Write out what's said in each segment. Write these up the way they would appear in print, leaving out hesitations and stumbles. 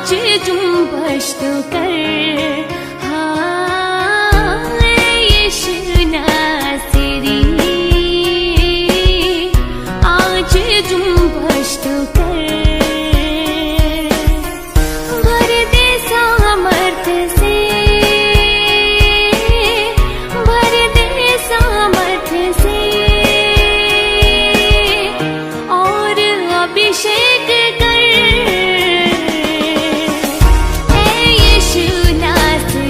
आज जुम्बश तो कर, हाँ यीशु नासरी, आज जुम्बश तो कर। भर दे सामर्थ्य से, भर दे सामर्थ्य से, और अभिषेक कर, ऐ यीशु नासरी।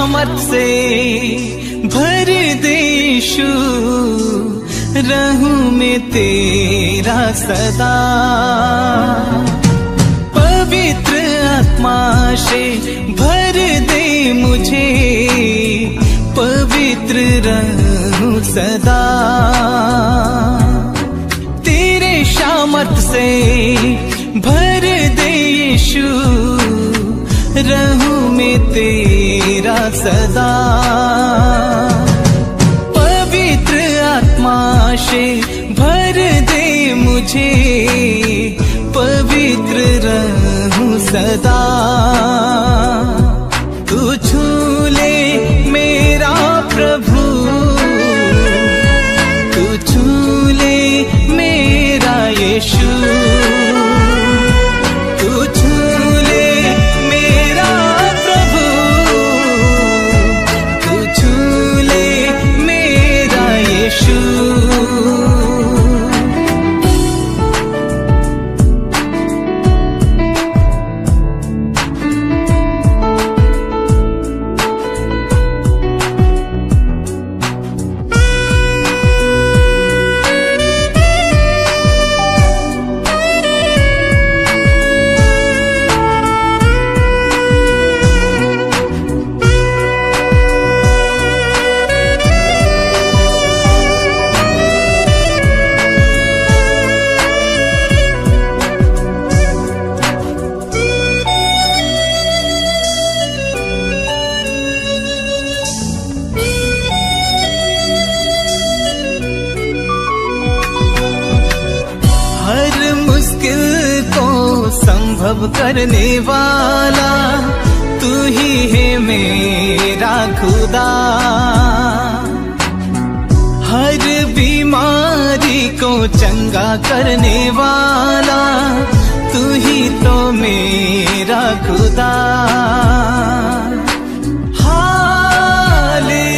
सामर्थ से भर दे यीशु, रहूं मैं तेरा सदा। पवित्र आत्मा से भर दे मुझे, पवित्र रहूं सदा। तेरे सामर्थ से भर दे यीशु, रहूं मैं तेरा सदा। पवित्र आत्मा से भर दे मुझे, पवित्र रहूं सदा। तू छू ले मेरा प्रभु, तू छू ले मेरा यीशु, तू छू ले मेरा प्रभु, तू छू ले मेरा यीशु। संभव करने वाला तू ही है मेरा खुदा। हर बीमारी को चंगा करने वाला तू ही तो मेरा खुदा। Hallelujah,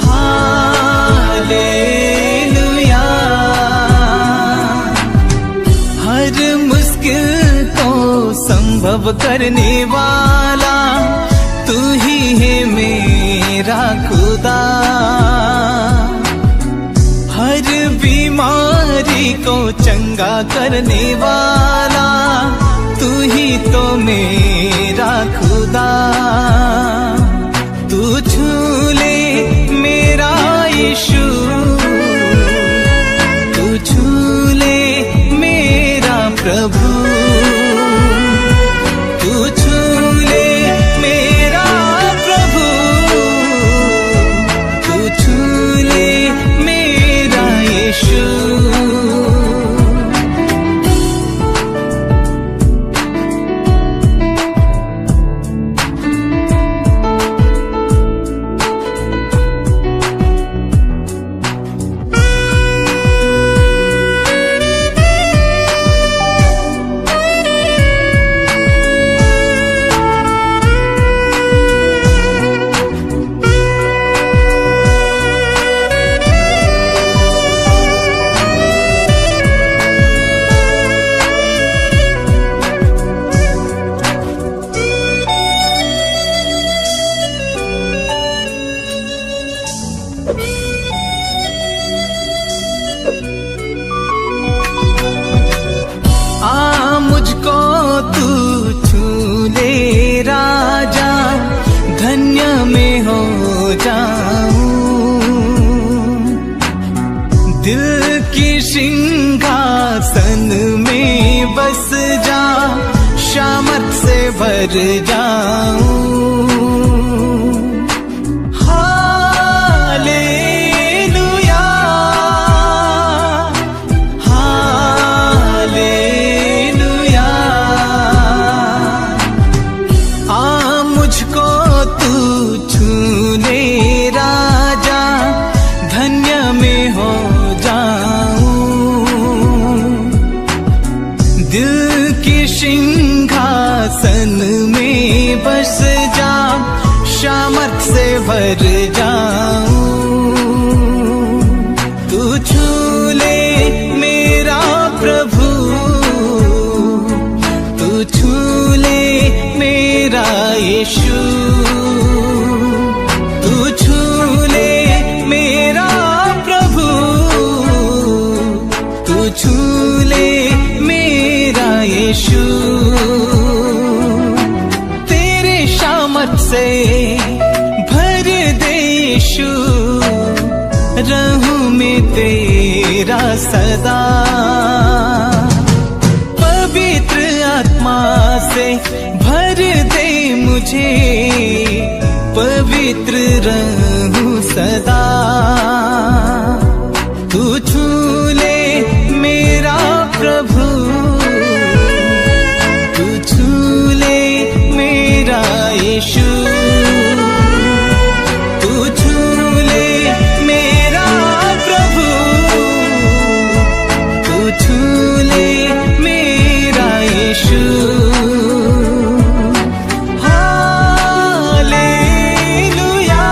hallelujah. हर मुश्किल को संभव करने वाला तू ही है मेरा खुदा। हर बीमारी को चंगा करने वाला तू ही तो मेरा खुदा। तू छू ले मेरा यीशु, तू छू ले मेरा प्रभु, तू छू ले मेरा प्रभु, तू छू ले मेरा यीशु। मुझको तू छू ले राजा, धन्य में हो जाऊं। दिल की सिंहासन में बस जा, सामर्थ से भर जाऊं। दिल की सिंहासन में बस जा, मेरा यीशु, तू छू ले मेरा प्रभु, तू छू ले मेरा यीशु। तेरे शामत से भर दे यीशु, रहूं मैं तेरा सदा। पवित्र आत्मा से भर दे मुझे, पवित्र रहूं सदा। तू छू ले मेरा प्रभु, तू छू ले मेरा यीशु, तू छू ले मेरा प्रभु, तू छू ले मेरा Yeshu. Hallelujah,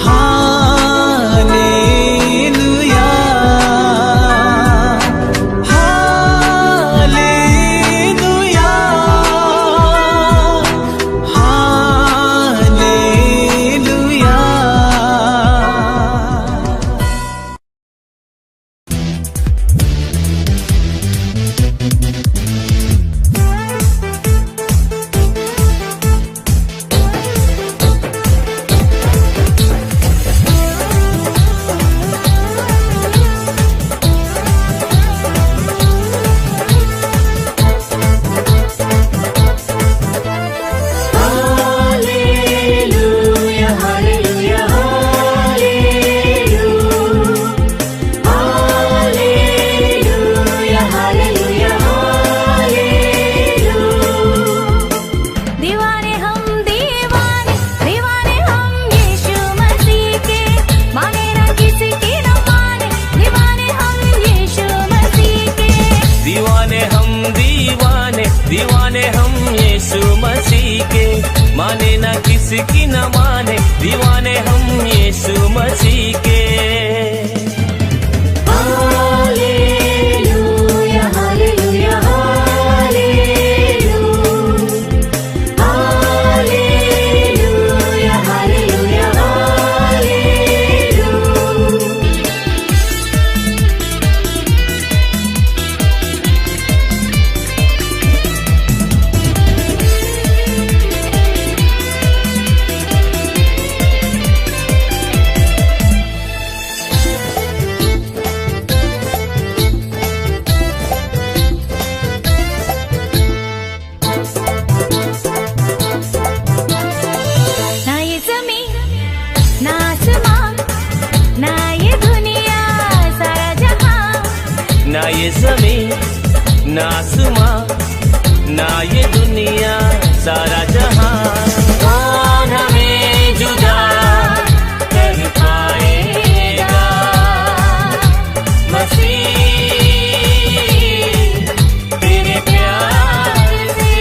hallelujah, hallelujah, hallelujah. दीवाने हम दीवाने, दीवाने हम यीशु मसीह के, माने ना किसी की न माने, दीवाने हम यीशु मसीह के। दीवाने हम दीवाने, दीवाने हम यीशु मसीह के, माने ना किसी की न माने, दीवाने हम यीशु मसीह के। Hallelujah, hallelujah, hallelujah, hallelujah, hallelujah, hallelujah. ना ये ज़मीन, ना आसमां, ना ये दुनिया सारा जहां, ना ये ज़मीन, ना आसमां, ना ये दुनिया सारा जहां, कौन हमें जुदा कर पाएगा? मसीह तेरे प्यार से,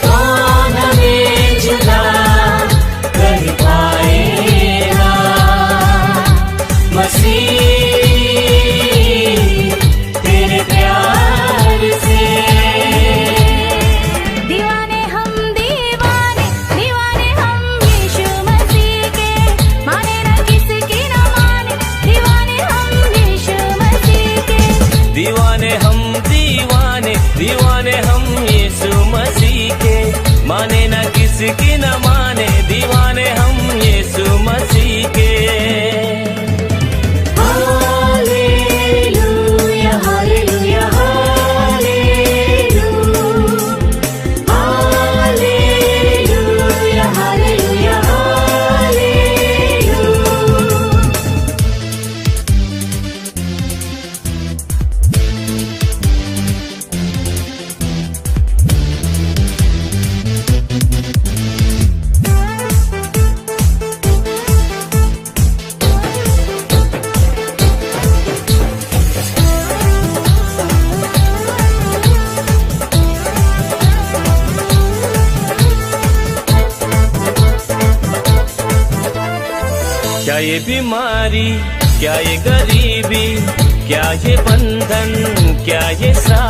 कौन हमें जुदा कर पाएगा? मसीह तेरे प्यार से। दीवाने हम दीवाने, दीवाने हम यीशु मसीह के, माने ना किसी की न माने, दीवाने हम यीशु मसीह के। दीवाने हम दीवाने, दीवाने हम यीशु मसीह के, माने ना किसी की न माने, दीवाने हम यीशु मसीह के। Hallelujah, hallelujah, hallelujah, hallelujah, hallelujah, hallelujah. क्या ये बीमारी, क्या ये गरीबी, क्या ये बंधन, क्या ये सा,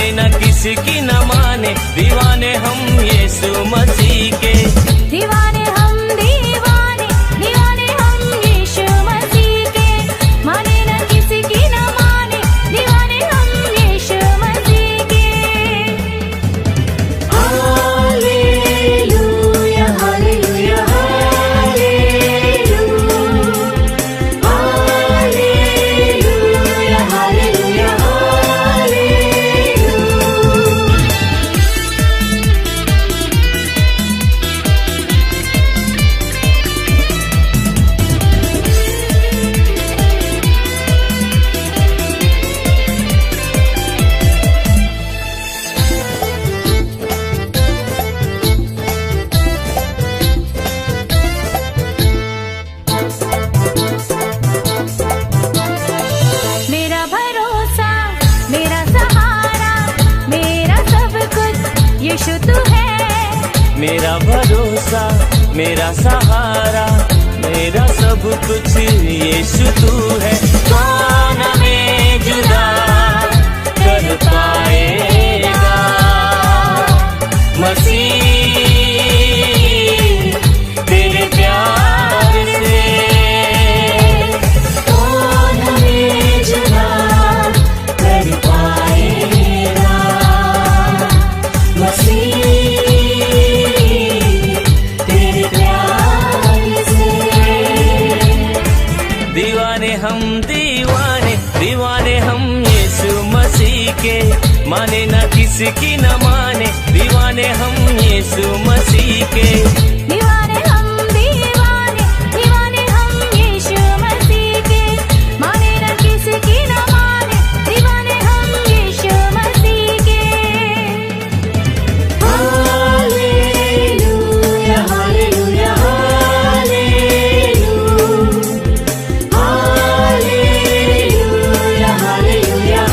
माने न किसी की न माने, दीवाने हम यीशु मसीह के। दीवाने हम दीवाने, दीवाने हम यीशु मसीह के। माने न किसी की न माने, दीवाने हम यीशु मसीह के। Hallelujah hallelujah hallelujah hallelujah hallelujah मेरा भरोसा, मेरा सहारा, मेरा सब कुछ यीशु तू है। मेरा भरोसा, मेरा सहारा, मेरा सब कुछ यीशु तू है। कौन हमें जुदा कर पाएगा, मसीह तेरे प्यार से। कौन हमें जुदा कर पाएगा, मसीह तेरे प्यार से। दीवाने हम दीवाने, दीवाने हम यीशु मसीह के। माने न किसी की न माने, दीवाने हम यीशु मसीह के। दीवाने हम दीवाने, दीवाने हम यीशु मसीह के। माने न किसी की न माने, दीवाने हम यीशु मसीह के। Hallelujah hallelujah hallelujah hallelujah hallelujah hallelujah.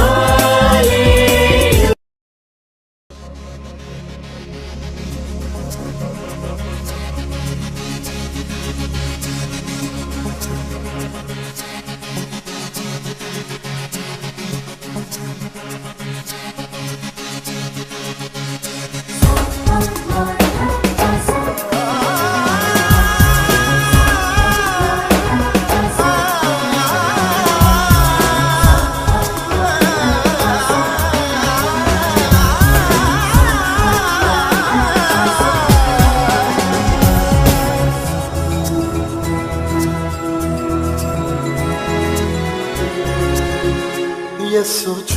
예수 주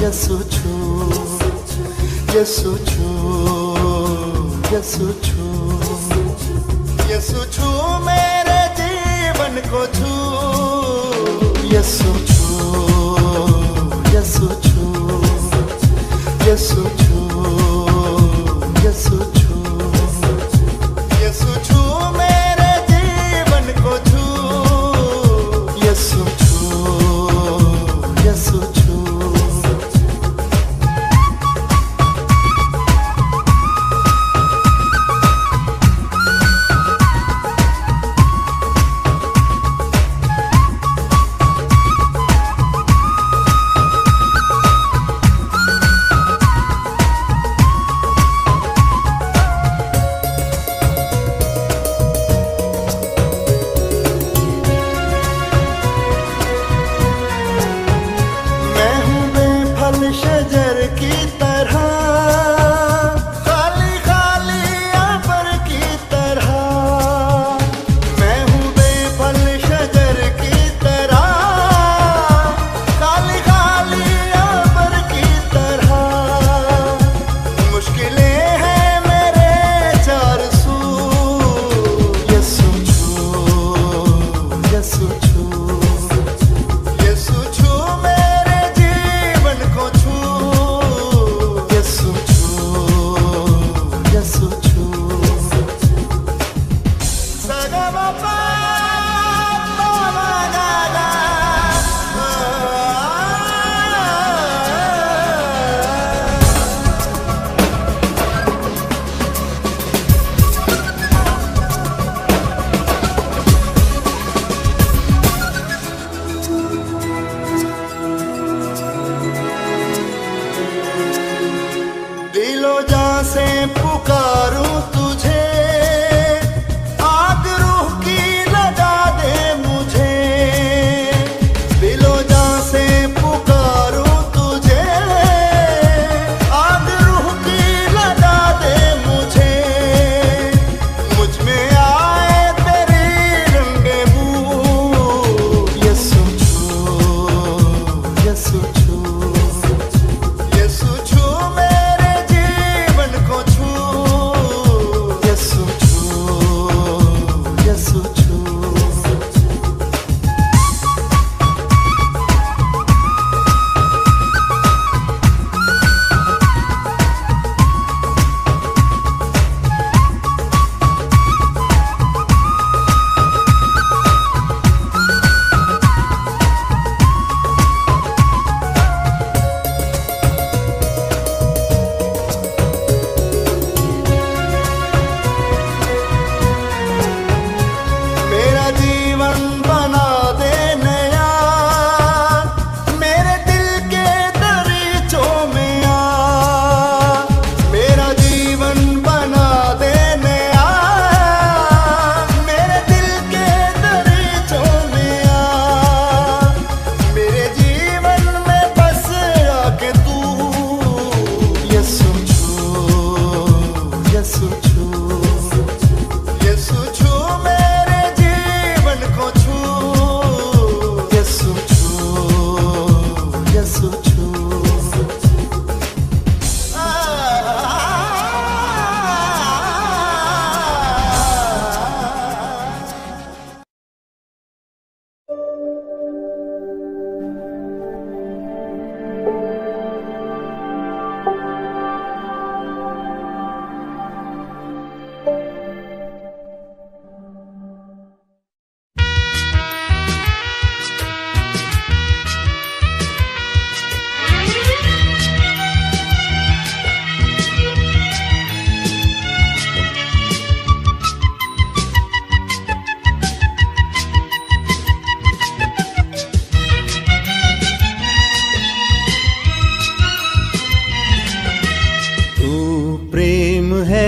예수 주 예수 주 예수 주 예수 주 मेरे जीवन को छू 예수 주 예수 주 예수 주 예수 주 예수 주 मेरे जीवन को छू 예수 주 예수 주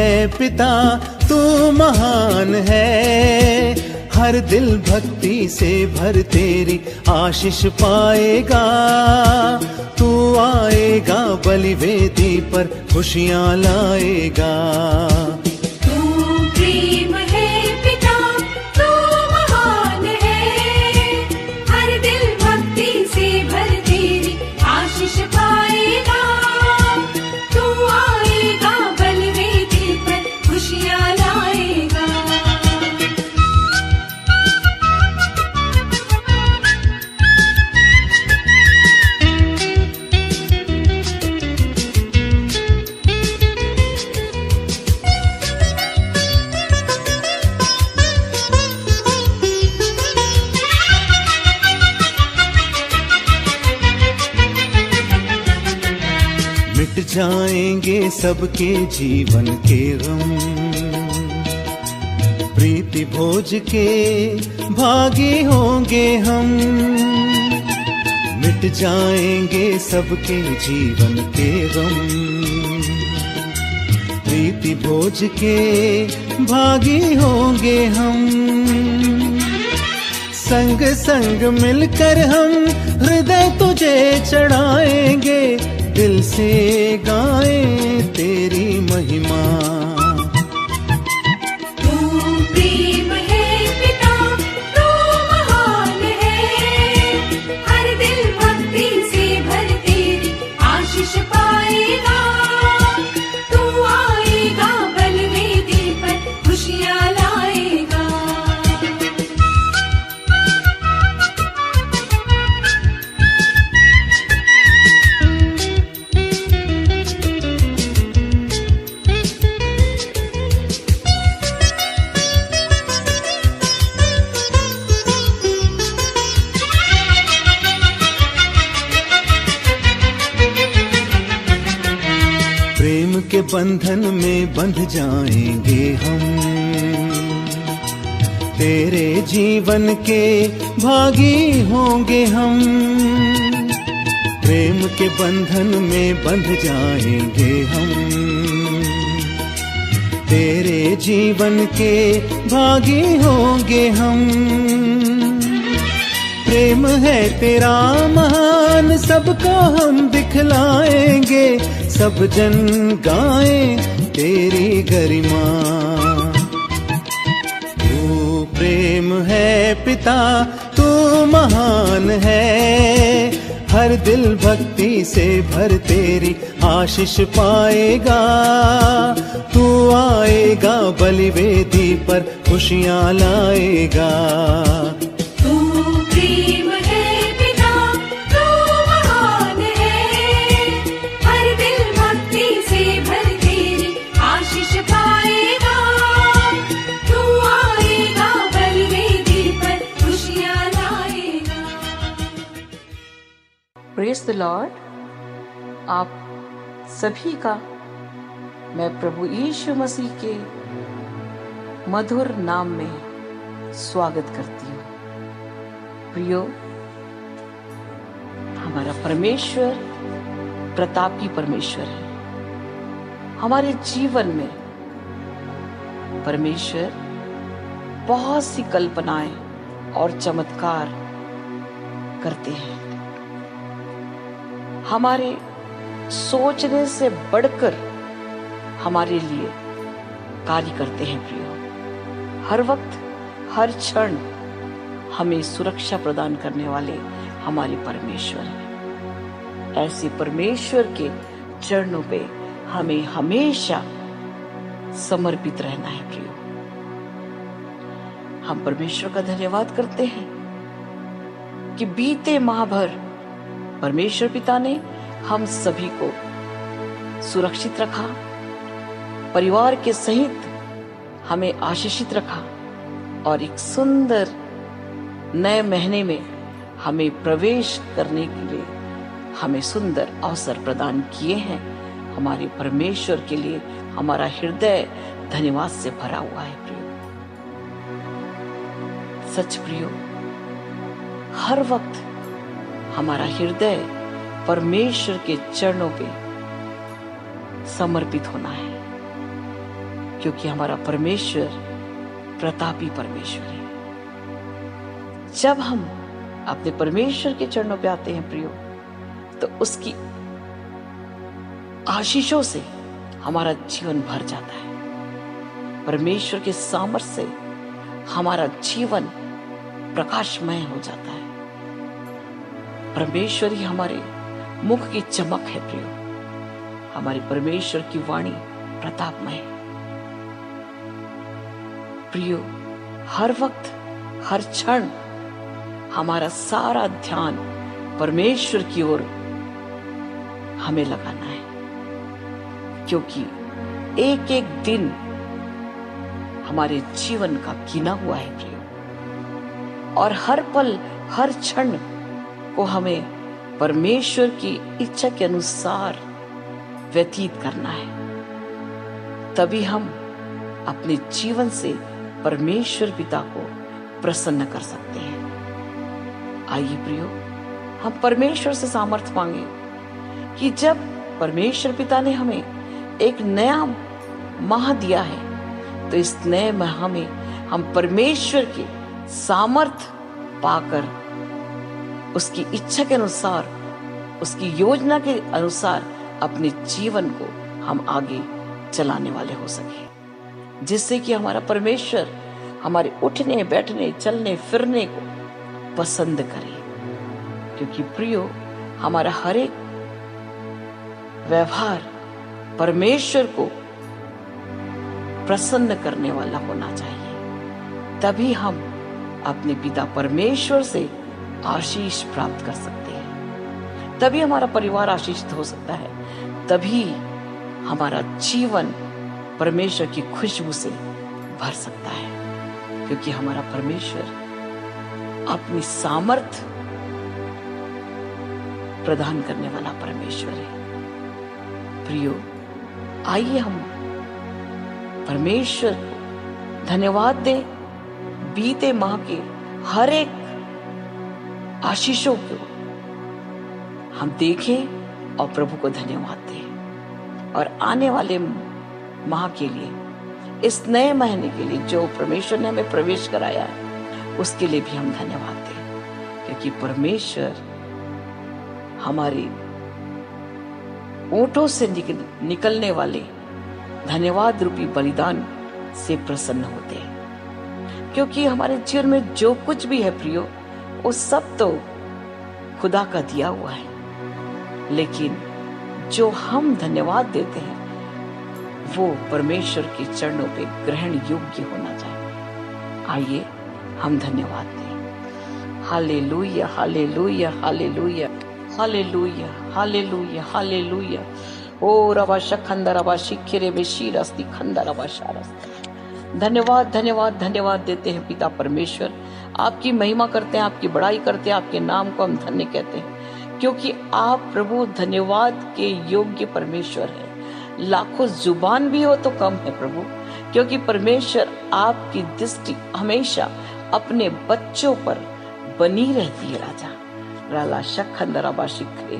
है पिता तू महान है, हर दिल भक्ति से भर तेरी आशीष पाएगा। तू आएगा बलिवेदी पर खुशियाँ लाएगा। तू प्रेम है पिता तू महान है, हर दिल भक्ति से भर तेरी आशीष पाएगा। तू आएगा बलिवेदी पर खुशियाँ लाएगा। मिट जाएंगे सबके जीवन के गम, प्रीति भोज के भागी होंगे हम। मिट जाएंगे सबके जीवन के गम, प्रीति भोज के भागी होंगे हम। संग संग मिलकर हम हृदय तुझे चढ़ाएंगे, दिल से गाएं तेरी महिमा। तू प्रेम है पिता तू महान है, हर दिल भक्ति से भर तेरी आशीष पाएगा। तू आएगा बलिवेदी पर खुशियाँ लाएगा। प्रेम के बंधन में बंध जाएंगे हम, तेरे जीवन के भागी होंगे हम। प्रेम के बंधन में बंध जाएंगे हम, तेरे जीवन के भागी होंगे हम। प्रेम है तेरा महान सबको हम दिखलाएंगे, सब जन गाएं तेरी गरिमा। तू प्रेम है पिता तू महान है, हर दिल भक्ति से भर तेरी आशीष पाएगा। तू आएगा बलिवेदी पर खुशियाँ लाएगा। तू प्रेम है पिता तू महान है, हर दिल भक्ति से भर तेरी आशीष पाएगा। तू आएगा बलिवेदी पर खुशियाँ लाएगा। Praise the Lord. आप सभी का मैं प्रभु यीशु मसीह के मधुर नाम में स्वागत करती हूँ। प्रियो, हमारा परमेश्वर प्रतापी परमेश्वर है। हमारे जीवन में परमेश्वर बहुत सी कल्पनाएं और चमत्कार करते हैं। हमारे सोचने से बढ़कर हमारे लिए कार्य करते हैं। प्रियो, हर वक्त हर क्षण हमें सुरक्षा प्रदान करने वाले हमारे परमेश्वर हैं। ऐसे परमेश्वर के चरणों पे हमें हमेशा समर्पित रहना है। प्रियो, हम परमेश्वर का धन्यवाद करते हैं कि बीते माह भर परमेश्वर पिता ने हम सभी को सुरक्षित रखा, परिवार के सहित हमें आशीषित रखा और एक सुंदर नए महीने में हमें प्रवेश करने के लिए हमें सुंदर अवसर प्रदान किए हैं। हमारे परमेश्वर के लिए हमारा हृदय धन्यवाद से भरा हुआ है। प्रियो, सच प्रियो, हर वक्त हमारा हृदय परमेश्वर के चरणों पे समर्पित होना है। क्योंकि हमारा परमेश्वर प्रतापी परमेश्वर है। जब हम अपने परमेश्वर के चरणों पे आते हैं प्रियो, तो उसकी आशीषों से हमारा जीवन भर जाता है। परमेश्वर के सामर्थ्य से हमारा जीवन प्रकाशमय हो जाता है। परमेश्वर ही हमारे मुख की चमक है प्रियो। हमारे परमेश्वर की वाणी प्रतापमय है। प्रियो, हर वक्त हर क्षण हमारा सारा ध्यान परमेश्वर की ओर हमें लगाना है, क्योंकि एक एक दिन हमारे जीवन का गिना हुआ है प्रियो, और हर पल हर क्षण को हमें परमेश्वर की इच्छा के अनुसार व्यतीत करना है। तभी हम अपने जीवन से परमेश्वर पिता को प्रसन्न कर सकते हैं। आइए प्रियो, हम परमेश्वर से सामर्थ्य मांगे कि जब परमेश्वर पिता ने हमें एक नया माह दिया है, तो इस नए माह में हम परमेश्वर के सामर्थ्य पाकर उसकी इच्छा के अनुसार, उसकी योजना के अनुसार अपने जीवन को हम आगे चलाने वाले हो सके, जिससे कि हमारा परमेश्वर हमारे उठने बैठने चलने फिरने को पसंद करे। क्योंकि प्रियो, हमारा हर एक व्यवहार परमेश्वर को प्रसन्न करने वाला होना चाहिए। तभी हम अपने पिता परमेश्वर से आशीष प्राप्त कर सकते हैं। तभी हमारा परिवार आशीषित हो सकता है। तभी हमारा जीवन परमेश्वर की खुशबू से भर सकता है, क्योंकि हमारा परमेश्वर अपनी सामर्थ्य प्रदान करने वाला परमेश्वर है। प्रियो, आइए हम परमेश्वर को धन्यवाद दें। बीते माह के हर एक आशीषों को हम देखें और प्रभु को धन्यवाद दें, और आने वाले माह के लिए, इस नए महीने के लिए जो परमेश्वर ने हमें प्रवेश कराया है, उसके लिए भी हम धन्यवाद दें, क्योंकि परमेश्वर हमारे ओंठों से निकलने वाले धन्यवाद रूपी बलिदान से प्रसन्न होते हैं। क्योंकि हमारे जीवन में जो कुछ भी है प्रियो, वो सब तो खुदा का दिया हुआ है, लेकिन जो हम धन्यवाद देते हैं वो परमेश्वर के चरणों पे ग्रहण योग्य होना चाहिए। आइए हम धन्यवाद दें। Hallelujah, hallelujah, hallelujah, hallelujah, hallelujah, hallelujah. ओ रबा शखंदा रबा शिखरे बेशीरस्ती खंदा रबा शारस्ती। धन्यवाद, धन्यवाद, धन्यवाद देते हैं पिता परमेश्वर। आपकी महिमा करते हैं, आपकी बड़ाई करते हैं, आपके नाम को हम धन्य कहते हैं, क्योंकि आप प्रभु धन्यवाद के योग्य परमेश्वर हैं। लाखों जुबान भी हो तो कम है प्रभु, क्योंकि परमेश्वर आपकी दृष्टि हमेशा अपने बच्चों पर बनी रहती है। राजा राला शखंदराबा शिखरे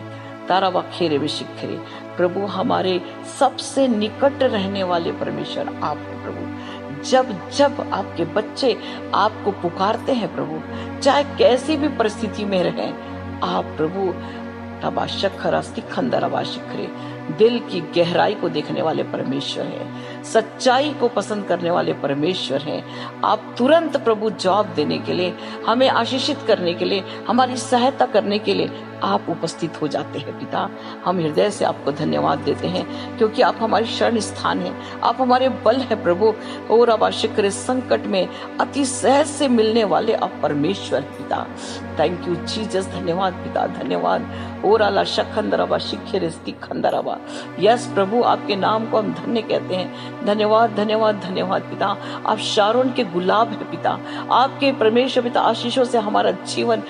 ताराबा खेरे में शिखरे। प्रभु, हमारे सबसे निकट रहने वाले परमेश्वर आप हैं प्रभु। जब जब आपके बच्चे आपको पुकारते हैं प्रभु, चाहे कैसी भी परिस्थिति में रहें, आप प्रभु रबा शखरा खंदरबा शिखरे दिल की गहराई को देखने वाले परमेश्वर हैं, सच्चाई को पसंद करने वाले परमेश्वर हैं। आप तुरंत प्रभु जवाब देने के लिए, हमें आशीषित करने के लिए, हमारी सहायता करने के लिए आप उपस्थित हो जाते हैं पिता। हम हृदय से आपको धन्यवाद देते हैं, क्योंकि आप हमारी शरण स्थान हैं, आप हमारे बल है प्रभु। और अब आशिक संकट में अति सहज से मिलने वाले आप परमेश्वर पिता। थैंक यू जीसस, धन्यवाद पिता, धन्यवाद। और आला शखंदरबा शिखरेस्ती खंदरबा। यस प्रभु, आपके नाम को हम धन्य कहते हैं। धन्यवाद, धन्यवाद, धन्यवाद पिता। आप शारोन के गुलाब है पिता। आपके परमेश्वर पिता आशीषों से हमारा जीवन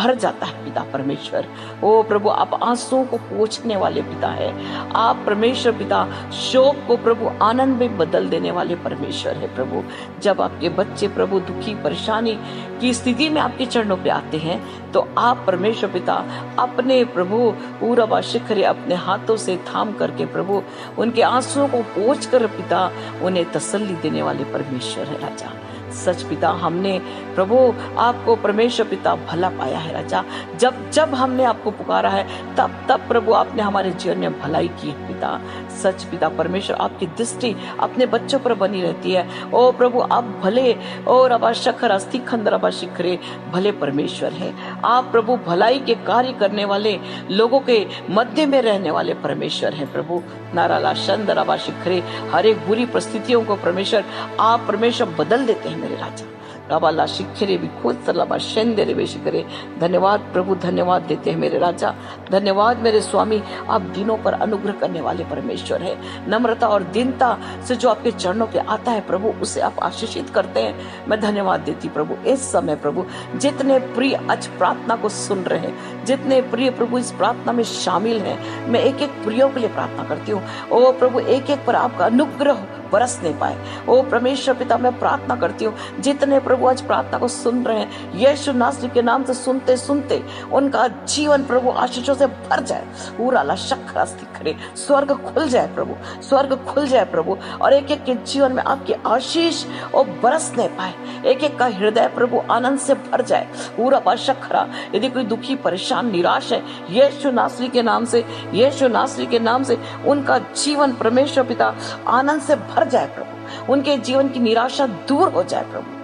भर जाता है पिता परमेश्वर। ओ प्रभु, आप आंसुओं को पोंछने वाले पिता है। आप परमेश्वर पिता शोक को प्रभु आनंद में बदल देने वाले परमेश्वर है प्रभु। जब आपके बच्चे प्रभु दुखी परेशानी की स्थिति में आपके चरणों पे आते हैं तो आप परमेश्वर पिता अपने प्रभु पूरा शिखरे अपने हाथों से थाम करके प्रभु उनके आंसुओं को पोंछ कर पिता उन्हें तसल्ली देने वाले परमेश्वर है राजा। सच पिता, हमने प्रभु आपको परमेश्वर पिता भला पाया है राजा। जब जब हमने आपको पुकारा है तब तब प्रभु आपने हमारे जीवन में भलाई की है पिता। सच पिता परमेश्वर, आपकी दृष्टि अपने बच्चों पर बनी रहती है। ओ प्रभु, आप भले और अबा शखर अस्थि खंदर अबा शिखरे भले परमेश्वर है। आप प्रभु भलाई के कार्य करने वाले लोगों के मध्य में रहने वाले परमेश्वर है प्रभु। नाराला शंदर अबा शिखरे, हर एक बुरी परिस्थितियों को परमेश्वर आप परमेश्वर बदल देते हैं मेरे राजा। रबाला शिखरे भी खुद सलाबा शेंदरे वे शिखरे। धन्यवाद प्रभु, धन्यवाद देते हैं मेरे राजा। धन्यवाद मेरे स्वामी, आप दिनों पर अनुग्रह करने वाले परमेश्वर है। नम्रता और दीनता से जो आपके चरणों पे आता है प्रभु, उसे आप आशीषित करते हैं। मैं धन्यवाद देती प्रभु। इस समय प्रभु जितने प्रिय आज प्रार्थना को सुन रहे हैं, जितने प्रिय प्रभु इस प्रार्थना में शामिल हैं, मैं एक एक प्रियों के लिए प्रार्थना करती हूँ। ओ प्रभु, एक एक पर आपका अनुग्रह बरसने पाए। ओ परमेश्वर पिता, मैं प्रार्थना करती हूँ जितने प्रभु आज प्रार्थना को सुन रहे हैं, यीशु नासरी के नाम से सुनते सुनते उनका जीवन प्रभु आशीषों से भर जाए। पूरा लशक्रा खड़े, स्वर्ग खुल जाए प्रभु, स्वर्ग खुल जाए प्रभु, और एक एक के जीवन में आपकी आशीष और बरसने पाए। एक एक का हृदय प्रभु आनंद से भर जाए। पूरा बाशखरा, यदि कोई दुखी परेशान निराश है, यीशु नासरी के नाम से, यीशु नासरी के नाम से उनका जीवन परमेश्वर पिता आनंद से भर जाए प्रभु। उनके जीवन की निराशा दूर हो जाए प्रभु।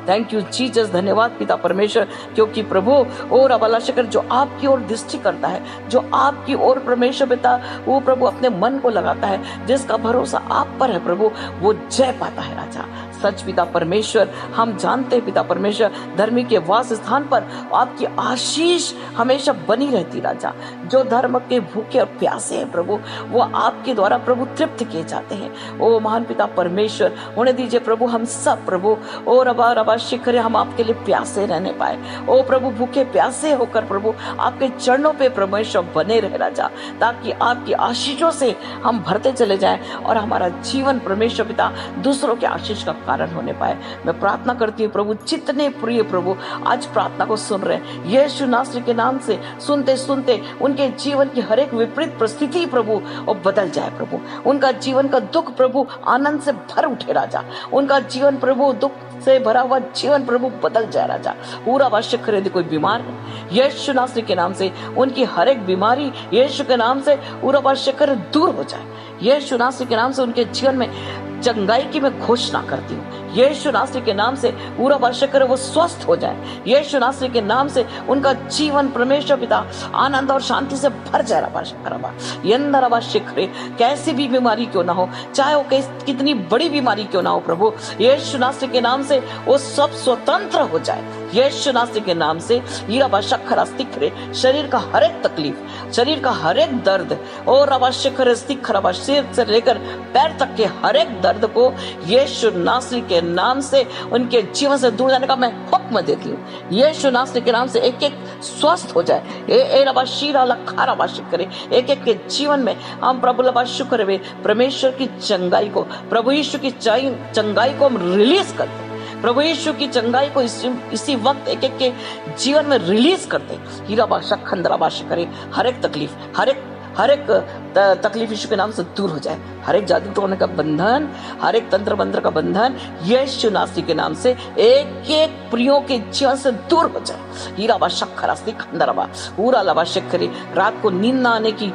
थैंक यू जीसस, धन्यवाद पिता परमेश्वर, क्योंकि प्रभु और अबला शकर जो आपकी ओर दृष्टि करता है, जो आपकी ओर परमेश्वर पिता वो प्रभु अपने मन को लगाता है, जिसका भरोसा आप पर है प्रभु, वो जय पाता है राजा। सच पिता परमेश्वर, हम जानते हैं पिता परमेश्वर, धर्मी के वास स्थान पर आपकी आशीष हमेशा बनी रहती राजा। जो धर्म के भूखे और प्यासे हैं प्रभु, वो आपके द्वारा प्रभु तृप्त किए जाते हैं। ओ महान पिता परमेश्वर, होने दीजिए प्रभु हम सब प्रभु और रबा रबा शिखरे हम आपके लिए प्यासे रहने पाए। ओ प्रभु, भूखे प्यासे होकर प्रभु आपके चरणों पे परमेश्वर बने रहे राजा, ताकि आपकी आशीषों से हम भरते चले जाएं और हमारा जीवन परमेश्वर पिता दूसरों के आशीष का कारण होने पाए। मैं प्रार्थना करती हूँ प्रभु, जितने प्रिय प्रभु आज प्रार्थना को सुन रहे हैं, यीशु नासरी के नाम से सुनते सुनते उनके जीवन की हर एक विपरीत परिस्थिति प्रभु और बदल जाए प्रभु। उनका जीवन का दुख प्रभु आनंद से भर उठे राजा। उनका जीवन प्रभु दुख से भरा हुआ जीवन प्रभु बदल जाए राजा। पूरा आवश्यक यदि कोई बीमार है, यीशु नासरी के नाम से उनकी हर एक बीमारी यीशु के नाम से पूरा आवश्यक दूर हो जाए। यीशु नासरी के नाम से उनके जीवन में चंगाई की मैं घोषणा करती हूँ। यीशु नासरी के नाम से पूरा आवश्यक वो स्वस्थ हो जाए। यीशु नासरी के नाम से उनका जीवन परमेश्वर पिता आनंद और शांति से भर जाए। कैसी भी बीमारी क्यों ना हो, चाहे वो कितनी बड़ी बीमारी क्यों ना हो प्रभु, यीशु नासरी के नाम से वो सब स्वतंत्र हो जाए। यीशु नासरी के नाम से शरीर का हर एक तकलीफ, शरीर का हर एक दर्द और सिर से लेकर पैर तक के हर एक दर्द को यीशु नासरी के नाम से उनके जीवन से दूर जाने का मैं हुक्म देती हूँ। यीशु नासरी के नाम से एक एक स्वस्थ हो जाए। एक एक के जीवन में हम प्रभु शुक्र परमेश्वर की चंगाई को, प्रभु यीशु की चंगाई को हम रिलीज करते हैं। प्रभु यीशु की चंगाई को इसी वक्त एक एक के जीवन में रिलीज करते। हीरा बादशाह खंदरा बादशाह करे, हर एक तकलीफ, हर एक तकलीफ यीशु के नाम से दूर हो जाए। हर एक जादू तोड़ने का बंधन, हर एक तंत्र मंत्र का बंधन यीशु नासरी के नाम से एक एक प्रियों के जीवन से दूर हो जाए। हीरा बादशाह खरास्ती खंदरबा पूरा लबा करे, रात को नींद ना आने की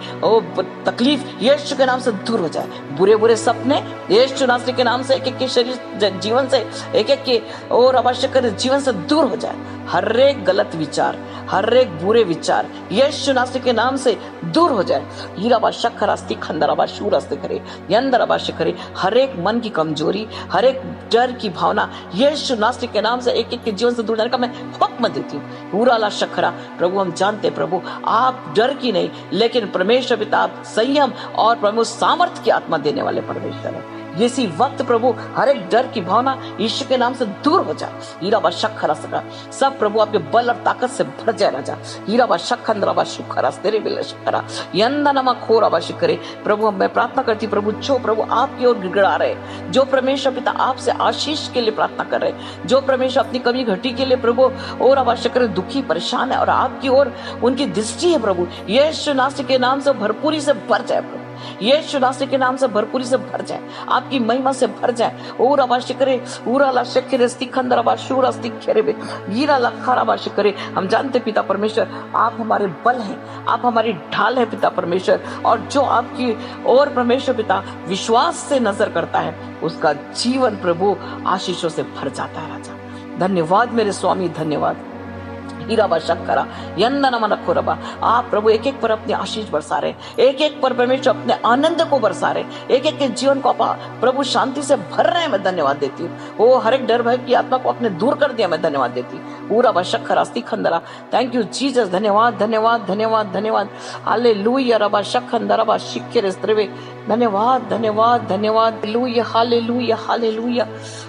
तकलीफ यीशु के नाम से दूर हो जाए। बुरे बुरे सपने यीशु नासरी के नाम से एक एक के शरीर जीवन से, एक एक के और अवश्य जीवन से दूर हो जाए। हर एक गलत विचार, हर एक बुरे विचार यीशु नासरी के नाम से दूर हो जाए। हीराबा शखरास्ती खंदराबा शूरास्ते करे, यंदराबा करे, हर एक मन की कमजोरी, हर एक डर की भावना यीशु नासरी के नाम से एक एक के जीवन से दूर जाने का मैं हुक्म देती हूँ। पूरा ला शखरा प्रभु, हम जानते प्रभु आप डर की नहीं, लेकिन परमेश्वर पिता आप संयम और प्रभु सामर्थ्य की आत्मा देने वाले परमेश्वर है। ये इसी वक्त प्रभु हर एक डर की भावना यीशु के नाम से दूर हो जाए। हीरा बा शक्खरा सका सब प्रभु आपके बल और ताकत से भर जाए राजा। हीरा बा शक्खंद्रा बा शुखरा तेरे बिल शक्करा यंदनमा खोरा बा शिकरे। प्रभु मैं प्रार्थना करती प्रभु जो प्रभु आपकी ओर गिड़गिड़ा रहे, जो परमेश्वर पिता आपसे आशीष के लिए प्रार्थना कर रहे, जो परमेश्वर अपनी कमी घटी के लिए प्रभु और आवश्यक करे दुखी परेशान है और आपकी ओर उनकी दृष्टि है प्रभु, यीशु नासरी के नाम से भरपूरी से भर जाए प्रभु, यीशु नासरी के नाम से भरपूरी से भर जाए, आपकी महिमा से भर जाए। और आवश्यक करे उरा ला शक्कर स्तिखंदर शूरा स्तिखेरे गिरा लखारा आवश्यक करे। हम जानते पिता परमेश्वर आप हमारे बल हैं, आप हमारी ढाल है पिता परमेश्वर, और जो आपकी और परमेश्वर पिता विश्वास से नजर करता है उसका जीवन प्रभु आशीषों से भर जाता है राजा। धन्यवाद मेरे स्वामी, धन्यवाद। हीराबा शक्करा यंदनमा नखोरबा। आप प्रभु एक एक पर अपने आशीष बरसा रहे, एक एक पर परमेश्वर अपने आनंद को बरसा रहे, एक एक के जीवन को प्रभु शांति से भर रहे हैं। मैं धन्यवाद देती हूँ। वो हर एक डर भय की आत्मा को अपने दूर कर दिया, मैं धन्यवाद देती हूँ। पूरा बशक्खरा स्तिखंदरा। Thank you Jesus. धन्यवाद धन्यवाद धन्यवाद धन्यवाद। हालेलुया रबा शक्खंदरा बा शिक्केरे स्त्रिवे। धन्यवाद धन्यवाद धन्यवाद। Hallelujah hallelujah hallelujah.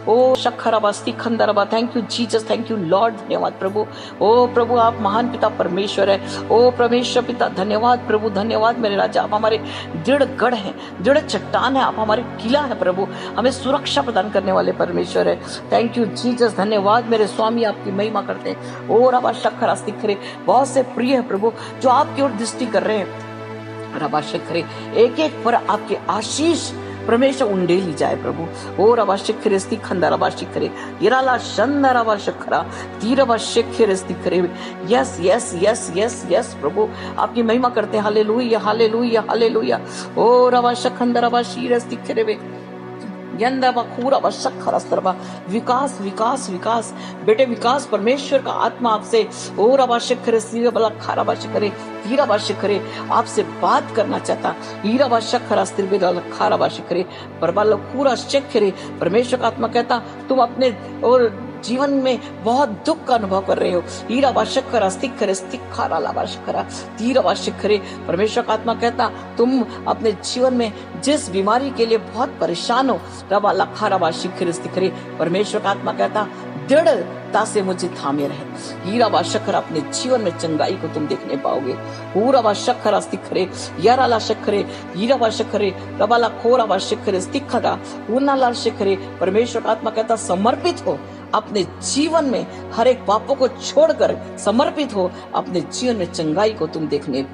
ओ शक्खरा बा स्तिखंदरा बा। Thank you Jesus, thank you lord. धन्यवाद प्रभु। ओ प्रभु आप महान पिता परमेश्वर है। ओ परमेश्वर पिता धन्यवाद प्रभु, धन्यवाद मेरे राजा। आप हमारे दृढ़ गढ़ हैं, दृढ़ चट्टान है, आप हमारे किला है प्रभु, हमें सुरक्षा प्रदान करने वाले परमेश्वर है। Thank you Jesus. धन्यवाद मेरे स्वामी, आपकी महिमा करते हैं। और रबा शक्खरा स्तिखरे। बहुत से प्रिय है प्रभु जो आपकी ओर दृष्टि कर रहे हैं। रबा शक्खरे एक एक पर आपके आशीष परमेश्वर उंडेली जाए प्रभु। ओ रबा शिखरे स्तिखंदा रबा शिखरे यराला शंदा रबा शखरा तीरबा शिखरे स्तिखरे। Yes yes yes yes yes प्रभु आपकी महिमा करते हैं। Hallelujah hallelujah hallelujah. ओ रबा शखंदा रबा शीर स्तिखरे यंदा बखूरा बशक्खरा स्तरबा। विकास विकास विकास बेटे विकास परमेश्वर का आत्मा आपसे और अवश्य सीरा बला खारा बाश करे हीरा बाश करे आपसे बात करना चाहता। हीरा बाशक्खरा स्तिर खारा बाश करे परबाल पूरा शक्खरे। परमेश्वर का आत्मा कहता तुम अपने और जीवन में बहुत दुख का अनुभव कर रहे हो। हीरा बाशक्खरा स्तिखरे स्तिखारा लाबाशक्खरा तीरा बाशक्खरे। परमेश्वर का आत्मा कहता तुम अपने जीवन में जिस बीमारी के लिए बहुत परेशान हो रबा लखारा बाशिखरे स्तिखरे। परमेश्वर का आत्मा कहता दृढ़ता से मुझे थामे रहे। हीरा बाशक्खरा अपने जीवन में चंगाई को तुम देखने पाओगे। पूरा बाशक्खरा स्तिखरे याराला शक्खरे हीरा बाशक्खरे रबाला खोरा बाशक्खरे स्तिखरा उन्नाला शक्खरे। परमेश्वर का आत्मा कहता समर्पित हो अपने जीवन में, हर एक पापों को छोड़कर समर्पित हो। अपने जीवन में चंगाई को तुम देखने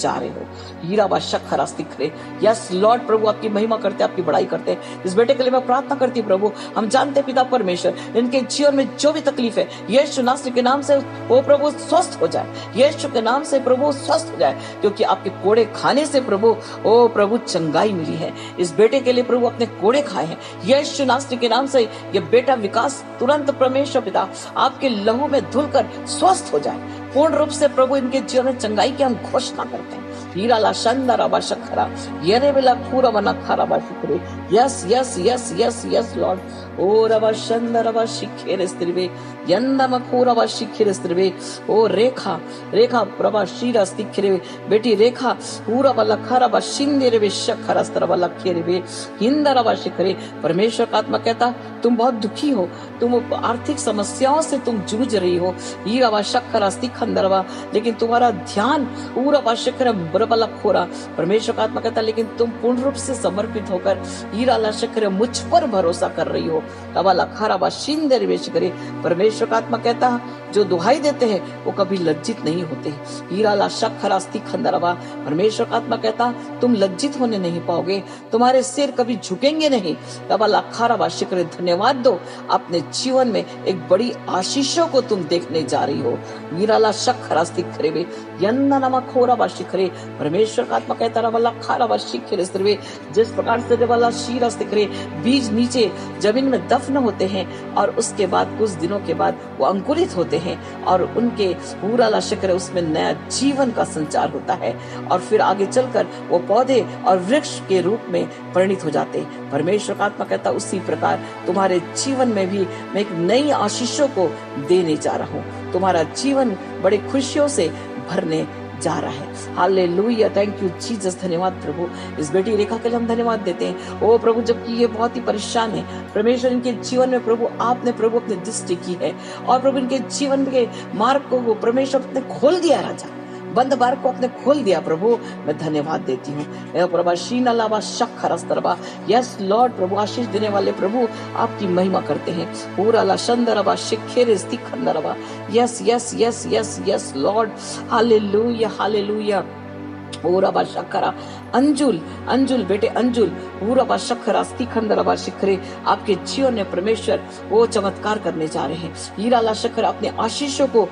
जा रहे हो। हीरा बाशक्खरा स्तिखरे। यस लॉर्ड प्रभु आपकी महिमा करते, आपकी बड़ाई करते। इस बेटे के लिए मैं प्रार्थना करती हूँ प्रभु। हम जानते पिता परमेश्वर इनके जीवन में जो भी तकलीफ है यीशु नासरी के नाम से वो प्रभु स्वस्थ हो जाए। यीशु के नाम से प्रभु स्वस्थ हो जाए, क्योंकि आपके कोड़े खाने से प्रभु ओ प्रभु चंगाई मिली है। इस बेटे के लिए प्रभु अपने कोड़े खाए हैं यीशु नासरी के नाम से। ये बेटा विकास तुरंत परमेश्वर पिता आपके लहू में धुलकर स्वस्थ हो जाए पूर्ण रूप से प्रभु। इनके जीवन में चंगाई की हम घोषणा करते हैं। हीरा ला शंदरा बाशक्खरा येरे बेला पूरा बना खारा बाशिखरे। Yes yes yes yes yes lord. ओ रबा शंदरा बाशिखरे स्त्रिवे यंदम खोरा बाशिखरे स्त्रिवे। ओ रेखा रेखा प्रभा शीरा स्तिखरे बेटी रेखा पूरा बला खारा बाशिंदे रे शक्खरा स्तर बला खेरे वे हिंदरा बाशिखरे। परमेश्वर का आत्मा कहता तुम बहुत दुखी हो, तुम आर्थिक समस्याओं से तुम जूझ रही हो। हीरा बाशक्खरा स्तिखंदरवा, लेकिन तुम्हारा ध्यान पूरा बाशक्खरा बरबला खोरा। परमेश्वर का आत्मा कहता लेकिन तुम पूर्ण रूप से समर्पित होकर हीरा ला शक्कर मुझ पर भरोसा कर रही हो। रबाला खारा बाशिंदे रे करे। परमेश्वर का आत्मा कहता जो दुहाई देते हैं वो कभी लज्जित नहीं होते। हीरा ला शक्खरा स्तिखंदरवा। परमेश्वर का आत्मा कहता तुम लज्जित होने नहीं पाओगे, तुम्हारे सिर कभी झुकेंगे नहीं। रबाला खारा बाशिखरे। धन्यवाद दो अपने जीवन में एक बड़ी आशीषों को तुम देखने जा रही हो। हीरा ला शक्खरा स्तिखरे वे यन्ना नमा खोरा बाशिखरे। परमेश्वर का आत्मा कहता रबाला खारा बाशिखरे स्त्रिवे। जिस प्रकार से रबाला शीरा स्तिखरे बीज नीचे जमीन में दफन होते हैं और उसके बाद कुछ दिनों के बाद वो अंकुरित होते हैं और उनके पूरा ला शक्कर उसमें नया जीवन का संचार होता है और फिर आगे चलकर वो पौधे और वृक्ष के रूप में परिणित हो जाते हैं। परमेश्वर का आत्मा कहता उसी प्रकार तुम्हारे जीवन में भी मैं एक नई आशीषों को देने जा रहा हूँ। तुम्हारा जीवन बड़ी खुशियों से भरने जा रहा है। हालेलुया, थैंक यू जीसस, धन्यवाद प्रभु। इस बेटी रेखा के लिए हम धन्यवाद देते हैं। ओ प्रभु, जबकि ये बहुत ही परेशान है परमेश्वर, इनके जीवन में प्रभु आपने प्रभु अपनी दृष्टि की है और प्रभु इनके जीवन के मार्ग को परमेश्वर ने खोल दिया राजा, बंद मार्ग को आपने खोल दिया प्रभु, मैं धन्यवाद देती हूँ प्रभु। शीना लावा शक्खर अस्तरबा, यस लॉर्ड प्रभु, आशीष देने वाले प्रभु आपकी महिमा करते हैं। पूरा ला शंदरबा शिखेर स्तिखंदरबा, yes yes yes yes yes lord, hallelujah hallelujah. पूरा बा शक्करा अंजुल अंजुल बेटे अंजुल, पूरा बा शक्करा स्तिखंदरबा शिखरे, आपके जीवन में परमेश्वर वो चमत्कार करने जा रहे हैं। हीरा ला शक्कर अपने आशीषों को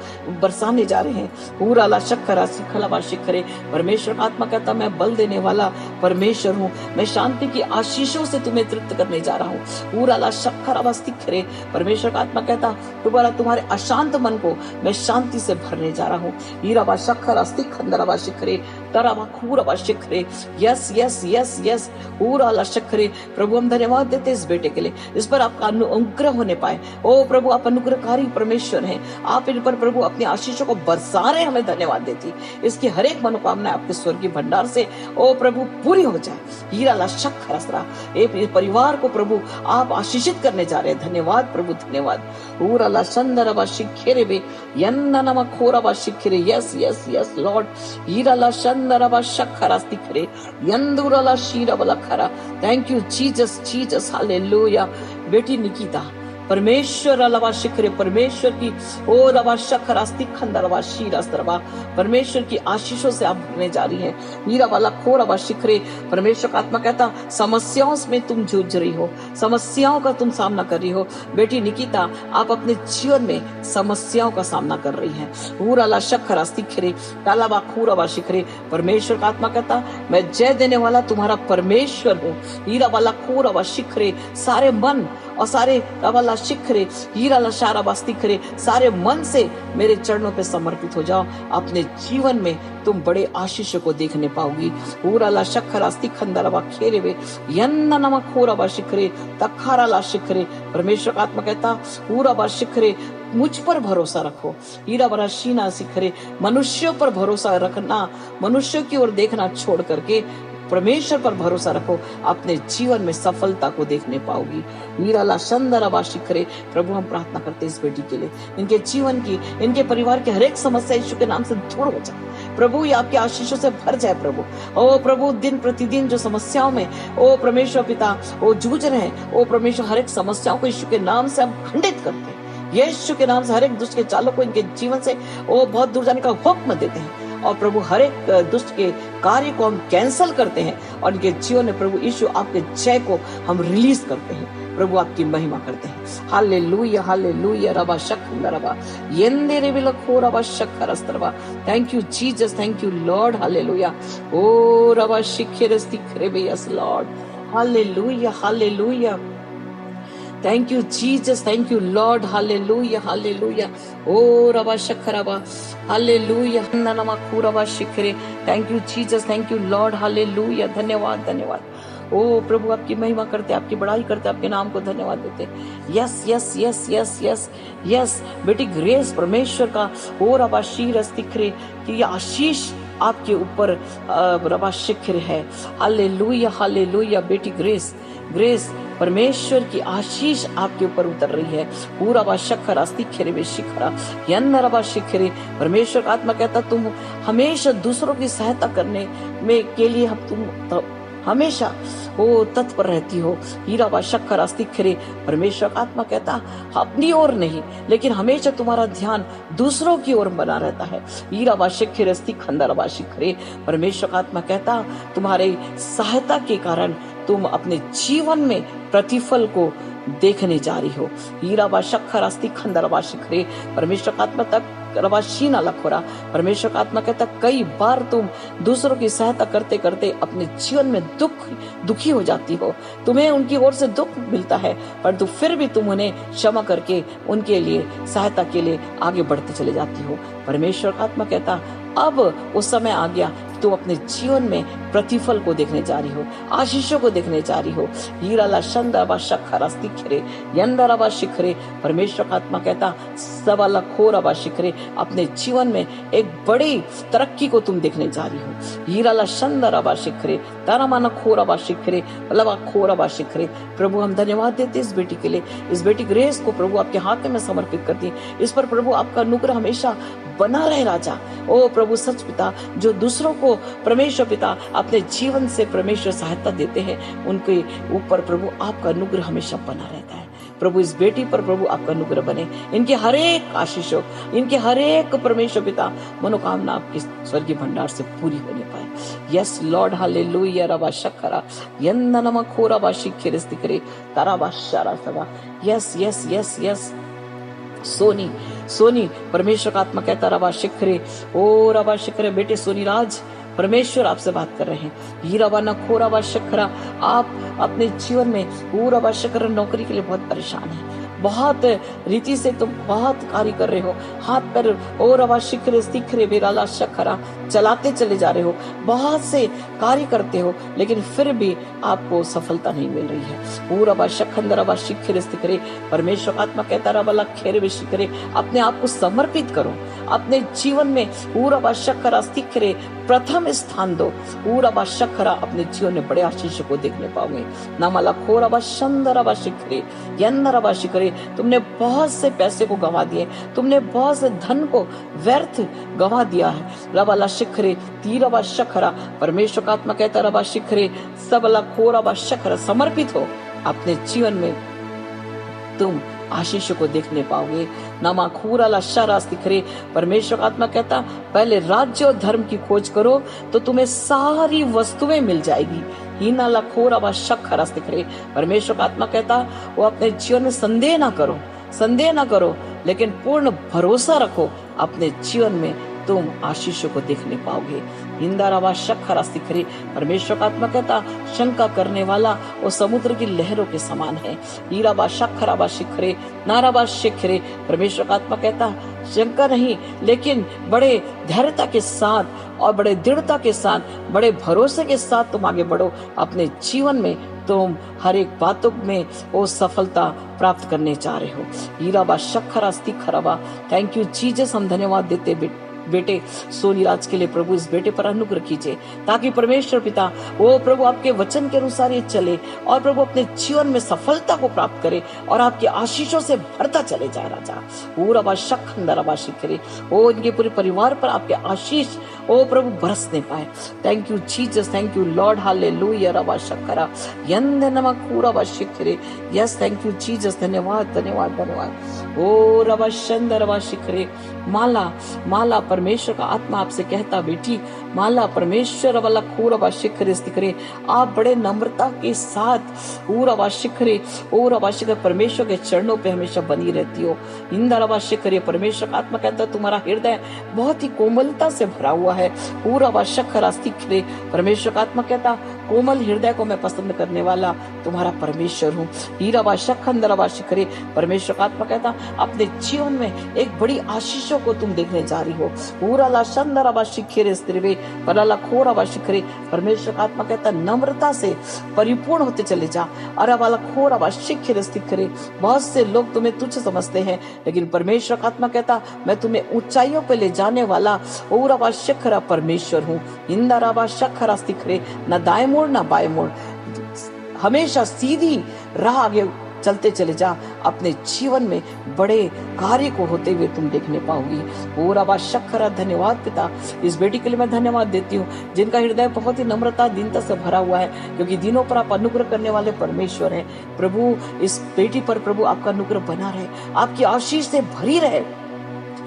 बरसाने जा रहे हैं। पूरा ला शक्करा सिखलाबा शिखरे, परमेश्वर आत्मा कहता मैं बल देने वाला परमेश्वर हूँ, मैं शांति की आशीषों से तुम्हें तृप्त करने जा रहा हूँ। पूरा ला शक्करा स्तिखरे, परमेश्वर आत्मा कहता दोबारा तुम्हारे अशांत मन को मैं शांति से भरने जा रहा हूँ। हीरा बा शक्करा स्तिखंदरबा शिखरे, तराबा खूरबा शिखरे, यस यस यस यस पूरा ला शिखरे। प्रभु हम धन्यवाद देते इस बेटे के लिए, इस पर आपका अनुग्रह होने पाए। ओ प्रभु आप अनुग्रहकारी परमेश्वर हैं, आप इन पर प्रभु अपने आशीषों को बरसा रहे, हमें धन्यवाद देती। इसकी हर एक मनोकामना आपके स्वर्गीय भंडार से ओ प्रभु पूरी हो जाए। हीरा ला शक्खरसरा, एक परिवार को प्रभु आप आशीषित करने जा रहे हैं, धन्यवाद प्रभु धन्यवाद। पूरा ला शंदरबा शिखेरे बे यन्ननमा खोरबा शिखेरे, यस यस यस लॉर्ड। हीरा ला शंदरबा शक्खरा स्तिखरे यंदुरला शीरबला खरा, thank you Jesus Jesus, hallelujah. बेटी निकिता परमेश्वर अलावा शिखरे, परमेश्वर की ओ रवा शखरा स्तिखंदरवा शीरस्तरवा, परमेश्वर की आशीषों से आप भरने जा रही हैं। हीरा वाला खोरवा शिखरे, परमेश्वर का आत्मा कहता समस्याओं में तुम जूझ रही हो, समस्याओं का तुम सामना कर रही हो। बेटी निकिता आप अपने जीवन में समस्याओं का सामना कर रही हैं। पूरा ला शखरा स्तिखरे तालाबा खूरवा शिखरे, परमेश्वर का आत्मा कहता मैं जय देने वाला तुम्हारा परमेश्वर हूँ। हीरा वाला खोरवा शिखरे, सारे मन और सारे वाला शिखरे, हीरा ला शारा बास्तिखरे, सारे मन से मेरे चरणों पे समर्पित हो जाओ। अपने जीवन में तुम बड़े आशीषों को देखने पाओगी। पूरा ला शखरा स्तिखंदरवा खेरे वे यन्ना नमा खोरवा शिखरे तखारा ला शिखरे, परमेश्वर का आत्मा कहता पूरा बा शिखरे मुझ पर भरोसा रखो। हीरा बरा शीना शिखरे, मनुष्यों पर भरोसा रखना, मनुष्यों की ओर देखना छोड़ करके परमेश्वर पर भरोसा रखो, अपने जीवन में सफलता को देखने पाओगी। वीराला शंदरबा शिखरे, प्रभु हम प्रार्थना करते हैं इस बेटी के लिए, इनके जीवन की, इनके परिवार की हर एक समस्या यीशु के नाम से दूर हो जाए प्रभु, ये आपके आशीषों से भर जाए प्रभु। ओ प्रभु दिन प्रतिदिन जो समस्याओं में ओ परमेश्वर पिता ओ जूझ रहे हैं, ओ परमेश्वर हर एक समस्याओं को यीशु के नाम से हम खंडित करते हैं। यीशु के नाम से हर एक दुष्ट के चालों को इनके जीवन से ओ बहुत दूर जाने का हुक्म देते हैं और प्रभु हर एक दुष्ट के कार्य को हम कैंसल करते हैं और इनके जीवन में प्रभु यीशु आपके जय को हम रिलीज करते हैं। प्रभु आपकी महिमा करते हैं। हालेलुया हालेलुया रबा शक्खर रबा येंदेरे विलखो रबा शक्खर अस्त्रबा, thank you Jesus, thank you lord, hallelujah. ओ रबा शिखर स्तिखरे बे, yes lord, hallelujah hallelujah, thank you Jesus, thank you lord, hallelujah hallelujah. ओ रबा शखरबा, हालेलुया ननमा खुरबा शिखरे, thank you Jesus, thank you lord, hallelujah. धन्यवाद धन्यवाद। ओ प्रभु आपकी महिमा करते, आपकी बड़ाई करते, आपके नाम को धन्यवाद देते। Yes yes yes yes yes yes बेटी ग्रेस, परमेश्वर का ओ रबा शीर स्तिखरे कि ये आशीष आपके ऊपर रबा शिखर है। Hallelujah hallelujah. बेटी ग्रेस, ग्रेस परमेश्वर की आशीष आपके ऊपर उतर रही है। पूरा बा शखरा स्तिखरे वे शिखरा यन्न रबा शिखरे, परमेश्वर का आत्मा कहता तुम हमेशा दूसरों की सहायता करने में के लिए तुम हमेशा वो तत्पर रहती हो। हीरा बा शक्कर अस्तिखरे, परमेश्वर का आत्मा कहता अपनी ओर नहीं लेकिन हमेशा तुम्हारा ध्यान दूसरों की ओर बना रहता है। हीरा बा शिखर अस्तिखंदर बा शिखरे, परमेश्वर का आत्मा कहता तुम्हारे सहायता के कारण तुम अपने जीवन में प्रतिफल को देखने जा रही हो। हीरा बा शक्कर अस्तिखंदर बा शिखरे, परमेश्वर का आत्मा तक रवाशीना लखोरा, परमेश्वर का आत्मा कहता कई बार तुम दूसरों की सहायता करते करते अपने जीवन में दुखी हो जाती हो, तुम्हें उनकी ओर से दुख मिलता है परंतु फिर भी तुम उन्हें क्षमा करके उनके लिए सहायता के लिए आगे बढ़ते चले जाती हो। परमेश्वर का आत्मा कहता अब वो समय आ गया, तुम अपने जीवन में प्रतिफल को देखने जा रही हो, आशीषों को देखने जा रही हो। हीराला शंदरबा शखरा स्तिखरे यंदरबा शिखरे। परमेश्वर का आत्मा कहता सबला खोरबा शिखरे, अपने जीवन में एक बड़ी तरक्की को तुम देखने जा रही हो। हीराला शंदरबा शिखरे तारामाना खोरबा शिखरे लवा खोरबा शिखरे। प्रभु हम धन्यवाद देते इस बेटी के लिए, इस बेटी ग्रेस को प्रभु आपके हाथ में समर्पित करती है। इस पर प्रभु आपका अनुग्रह हमेशा बना रहे राजा। ओ प्रभु सच पिता, जो दूसरों को परमेश्वर पिता अपने जीवन से परमेश्वर सहायता देते हैं, उनके ऊपर प्रभु आपका अनुग्रह हमेशा बना रहता है। प्रभु इस बेटी पर प्रभु आपका अनुग्रह बने, इनके हर एक आशीषों, इनके हर एक परमेश्वर पिता मनोकामना आपके स्वर्गीय भंडार से पूरी होने पाए। यस लॉर्ड हालेलुया रबा शखरा यंदनमा खोरबा शिखरे स्तिखरे ताराबा शारा सवा। यस यस यस यस सोनी सोनी परमेश्वर का आत्मा कहता रबा शिखरे ओ रबा शिखरे। बेटे सोनी राज परमेश्वर आपसे बात कर रहे हैं। हीराबा न खोराबा शखरा, आप अपने जीवन में पूरा शखरा नौकरी के लिए बहुत परेशान है, बहुत रीति से तुम बहुत कार्य कर रहे हो, हाथ पैर और रवा शिखरे स्तिखरे बेराला शखरा चलाते चले जा रहे हो, बहुत से कार्य करते हो, लेकिन फिर भी आपको सफलता नहीं मिल रही है। पूरा शखंदरबा शिखरे स्तिखरे। परमेश्वर आत्मा कहता रहा खेरे शिखरे, अपने आप को समर्पित करो, अपने जीवन में पूरा शखरा स्तिखरे प्रथम स्थान दो। पूरा शखरा अपने जीवन में बड़े आशीष को देखने पाओगे। नामाला खोरबा शंदरबा शिखरे यंदरबा शिखरे। तुमने बहुत से पैसे को गंवा दिए, तुमने बहुत से धन को व्यर्थ गंवा दिया है। रबाला शिखरे तीरबा शखरा। परमेश्वर का आत्मा कहता रबा शिखरे सबला खोरबा शखरा। समर्पित हो, अपने जीवन में तुम आशीष को देखने पाओगे। नामा खूराला शरा स्तिखरे। परमेश्वर का आत्मा कहता पहले राज्य और धर्म की खोज करो तो तुम्हें सारी वस्तुएं मिल जाएगी। हीनाला खोराबा शखरा स्तिखरे। परमेश्वर का आत्मा कहता वो अपने जीवन में संदेह ना करो, संदेह ना करो, लेकिन पूर्ण भरोसा रखो, अपने जीवन में तुम आशीषों को देखने पाओगे। हिंदाराबा शखरा स्तिखरे। परमेश्वर का आत्मा कहता शंका करने वाला वो समुद्र की लहरों के समान है। हीराबा शखराबा शिखरे नाराबा शिखरे। परमेश्वर का आत्मा कहता शंका नहीं, लेकिन बड़े धैर्यता के साथ और बड़े दृढ़ता के साथ, बड़े भरोसे के साथ तुम आगे बढ़ो। अपने जीवन में तुम हर एक बातों में वो सफलता प्राप्त करने जा रहे हो। हीराबा शखरा स्तिखराबा। Thank you Jesus. हम धन्यवाद देते बेटे सोनी राज के लिए। प्रभु इस बेटे पर अनुग्रह कीजिए ताकि परमेश्वर पिता वो प्रभु आपके वचन के अनुसार ये चले और प्रभु अपने जीवन में सफलता को प्राप्त करे और आपके आशीषों से भरता चले जाए राजा। पूरा शखंदरबा शिखरे। ओ इनके पूरे परिवार पर आपके आशीष ओ प्रभु बरसने पाए। Thank you Jesus, thank you lord hallelujah रबा शखरा यंदनमा खूराबा शिखरे। Yes thank you Jesus. धन्यवाद धन्यवाद धन्यवाद। ओ रबा शंदरबा शिखरे। माला माला परमेश्वर का आत्मा आपसे कहता बेटी माला परमेश्वर वाला खूराबा शिखरे स्तिखरे। आप बड़े नम्रता के साथ पूरा शिखरे ओ शिखरे परमेश्वर के चरणों पे हमेशा बनी रहती हो। इंदरबा शिखरे। परमेश्वर का आत्मा कहता तुम्हारा हृदय बहुत ही कोमलता से भरा हुआ है। पूरा शखरा स्तिखरे। परमेश्वर का आत्मा कहता कोमल हृदय को मैं पसंद करने वाला तुम्हारा परमेश्वर हूँ। हीराबा शखंदरबा शिखरे। परमेश्वर का आत्मा कहता अपने जीवन में एक बड़ी आशीषों को तुम देखने जा रही हो। पूरा ला शंदरबा शिखरे स्त्रिवे पराला खोराबा शिखरे। परमेश्वर का आत्मा कहता नम्रता से परिपूर्ण होते चले जा। अरे वाला खोराबा शिखरे स्तिखरे। बहुत से लोग तुम्हें तुच्छ समझते हैं, लेकिन परमेश्वर का आत्मा कहता मैं तुम्हें ऊंचाइयों पे ले जाने वाला ओराबा शिखरा परमेश्वर हूँ। इंदराबा शखरा स्तिखरे। न दाएं मोड़ न बाएं मोड़, हमेशा सीधी राह आगे चलते चले जा। अपने जीवन में बड़े कार्य को होते हुए तुम देखने पाओगी। ओ रबा शखरा। धन्यवाद पिता, इस बेटी के लिए मैं धन्यवाद देती हूँ जिनका हृदय बहुत ही नम्रता दीनता से भरा हुआ है, क्योंकि दिनों पर आप अनुग्रह करने वाले परमेश्वर हैं। प्रभु इस बेटी पर प्रभु आपका अनुग्रह बना रहे, आपकी आशीष से भरी रहे,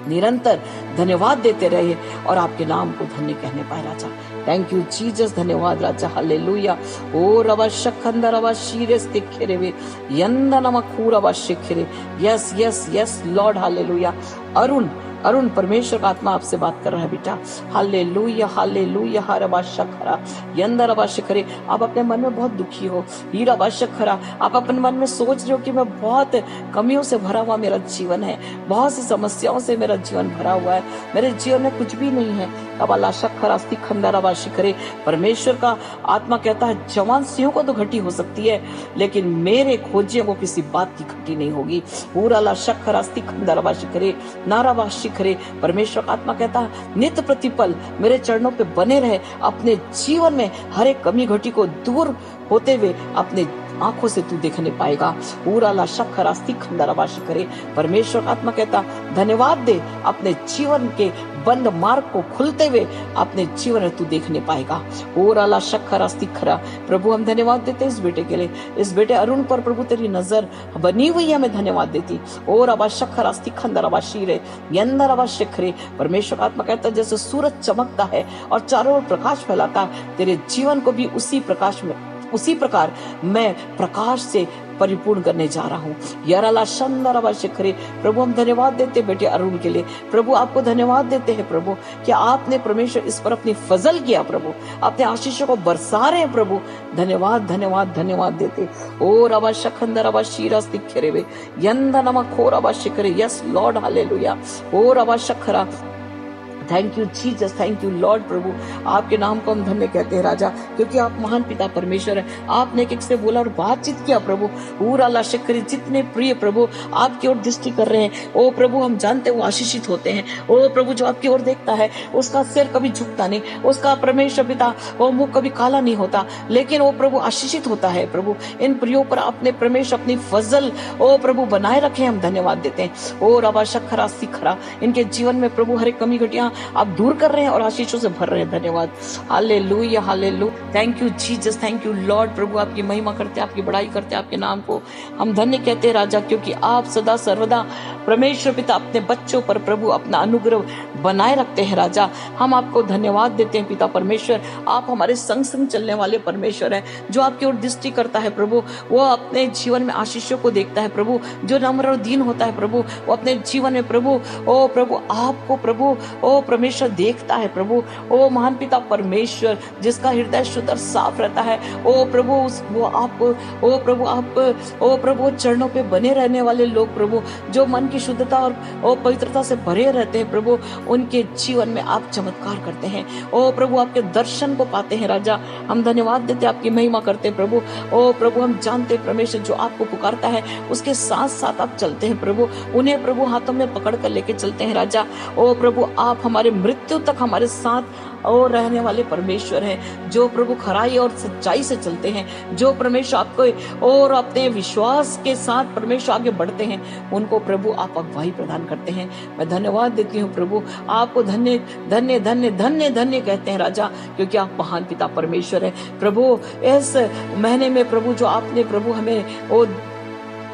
निरंतर धन्यवाद देते रहे और आपके नाम को धन्य कहने पाए राजा। Thank you Jesus. धन्यवाद राजा। हालेलुया। ओ रबा शखंदरबा शीरे स्तिखरे वे यंदनमा खूराबा शिखरे। Yes yes yes lord hallelujah. Arun Arun, परमेश्वर का आत्मा आपसे बात कर रहा है बेटा। Hallelujah hallelujah. हरबा शखरा यंदरबा शिखरे। आप अपने मन में बहुत दुखी हो, हीराबा शखरा। आप अपने मन में सोच रहे हो कि मैं बहुत कमियों से भरा हुआ मेरा जीवन है, बहुत सी समस्याओं से मेरा जीवन भरा हुआ है, मेरे जीवन में कुछ भी नहीं है। अबाला शखरा खंडरबा शिखरे। परमेश्वर का आत्मा कहता है जवान सिंहों को तो घटी हो सकती है, लेकिन मेरे खोजियों को किसी बात की घटी नहीं होगी। पूरा शखरा खंडरबा शिखरे नाराबा शिखरे। परमेश्वर का आत्मा कहता है नित्य प्रतिपल मेरे चरणों पे बने रहे, अपने जीवन में हर एक कमी घटी को दूर होते हुए अपने आंखों से तू देखने पाएगा। पूरा ला शखरा खंडरबाशी करे। परमेश्वर का आत्मा कहता धन्यवाद दे, अपने जीवन के बंद मार्ग को खुलते हुए अपने जीवन में तू देखने पाएगा। पूरा ला शखरा खरा। प्रभु हम धन्यवाद देते इस बेटे के लिए, इस बेटे अरुण पर प्रभु तेरी नजर बनी हुई है, मैं धन्यवाद देती। और अबा शखरा खंडरबाशी रे यंदरबा शिखरे। परमेश्वर का आत्मा कहता जैसे सूरज चमकता है और चारों ओर प्रकाश फैलाता है, तेरे जीवन को भी उसी प्रकार मैं प्रकाश से परिपूर्ण करने जा रहा हूँ। यरला शंदरबा शिखरे। प्रभु हम धन्यवाद देते बेटे अरुण के लिए। प्रभु आपको धन्यवाद देते हैं प्रभु कि आपने परमेश्वर इस पर अपनी फजल किया, प्रभु अपने आशीषों को बरसा रहे हैं प्रभु। धन्यवाद धन्यवाद धन्यवाद देते। ओ रबा शखंदरबा शीरा स्तिखरे वे यंदनमा खोरबा शिखरे। Yes lord hallelujah. ओ रबा शखरा। Thank you Jesus, thank you lord. प्रभु आपके नाम को हम धन्य कहते हैं राजा, क्योंकि आप महान पिता परमेश्वर है। आपने एक से बोला और बातचीत किया प्रभु। पूरा ला शिखरी जितने प्रिय प्रभु आपकी ओर दृष्टि कर रहे हैं, ओ प्रभु हम जानते हैं वो आशीषित होते हैं। ओ प्रभु जो आपकी ओर देखता है उसका सिर कभी झुकता नहीं, उसका परमेश्वर पिता वो मुंह कभी काला नहीं होता, लेकिन वो प्रभु आशीषित होता है। प्रभु इन प्रियों पर अपने परमेश्वर अपनी फजल ओ प्रभु बनाए रखे, हम धन्यवाद देते हैं। ओ रबा शखरा सिखरा। इनके जीवन में प्रभु हर एक कमी घटिया आप दूर कर रहे हैं और आशीषों से भर रहे हैं। धन्यवाद hallelujah hallelujah. Thank you Jesus, thank you lord. प्रभु आपकी महिमा करते, आपकी बड़ाई करते, आपके नाम को हम धन्य कहते हैं राजा, क्योंकि आप सदा सर्वदा परमेश्वर पिता अपने बच्चों पर प्रभु अपना अनुग्रह बनाए रखते हैं राजा। हम आपको धन्यवाद देते हैं पिता परमेश्वर। आप हमारे संग संग चलने वाले परमेश्वर हैं, जो आपकी ओर दृष्टि करता है प्रभु वो अपने जीवन में आशीषों को देखता है प्रभु। जो नम्र और दीन होता है प्रभु वो अपने जीवन में प्रभु ओ प्रभु आपको प्रभु ओ परमेश्वर देखता है प्रभु। ओ महान पिता परमेश्वर जिसका हृदय शुद्ध और साफ रहता है, ओ प्रभु वो आप ओ प्रभु आप ओ प्रभु चरणों पे बने रहने वाले लोग प्रभु, जो मन की शुद्धता और ओ पवित्रता से भरे रहते हैं प्रभु, उनके जीवन में आप चमत्कार करते हैं। ओ प्रभु आपके दर्शन को पाते हैं राजा। हम धन्यवाद देते, आपकी महिमा करते हैं प्रभु। ओ प्रभु हम जानते हैं परमेश्वर जो आपको पुकारता है उसके साथ साथ आप चलते हैं प्रभु, उन्हें प्रभु हाथों में पकड़ कर लेके चलते हैं राजा। ओ प्रभु आप हमारे मृत्यु तक हमारे साथ और रहने वाले परमेश्वर हैं, जो प्रभु खराई और सच्चाई से चलते हैं, जो परमेश्वर आपको और अपने विश्वास के साथ परमेश्वर आगे बढ़ते हैं, उनको प्रभु आप अगुवाई प्रदान करते हैं। मैं धन्यवाद देती हूँ प्रभु, आपको धन्य धन्य धन्य धन्य धन्य कहते हैं राजा, क्योंकि आप महान पिता परमेश्वर है प्रभु। इस महीने में प्रभु जो आपने प्रभु हमें वो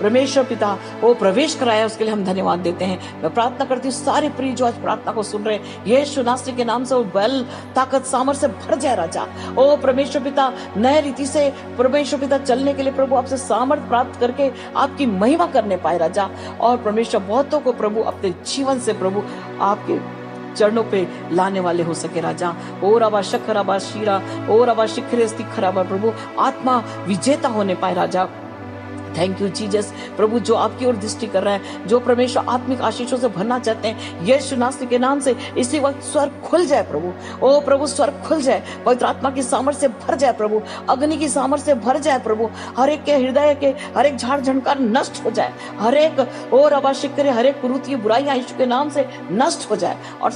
परमेश्वर पिता वो प्रवेश कराया, उसके लिए हम धन्यवाद देते हैं। मैं प्रार्थना करती हूँ सारे प्रिय जो आज प्रार्थना को सुन रहे हैं, यीशु नासरी के नाम से वो बल ताकत सामर्थ से भर जाए राजा। ओ परमेश्वर पिता नए रीति से परमेश्वर पिता चलने के लिए प्रभु आपसे सामर्थ प्राप्त करके आपकी महिमा करने पाए राजा। और परमेश्वर बहुतों को प्रभु अपने जीवन से प्रभु आपके चरणों पे लाने वाले हो सके राजा। और अबा शखराबा शीरा और अबा शिखरे स्तिखराबा प्रभु आत्मा विजेता होने पाए राजा। Thank you Jesus. प्रभु जो आपकी ओर दृष्टि कर रहा है, जो परमेश्वर आत्मिक आशीषों से भरना चाहते हैं, यीशु नासरी के नाम से इसी वक्त स्वर्ग खुल जाए प्रभु। ओ प्रभु स्वर्ग खुल जाए, पवित्र आत्मा की सामर्थ से भर जाए प्रभु, अग्नि की सामर्थ से भर जाए प्रभु। हर एक के हृदय के हर एक झाड़ झंकार नष्ट हो जाए, हर एक और अबाशिक करे, हर एक कुरीति बुराइयां यीशु के नाम से नष्ट हो जाए, और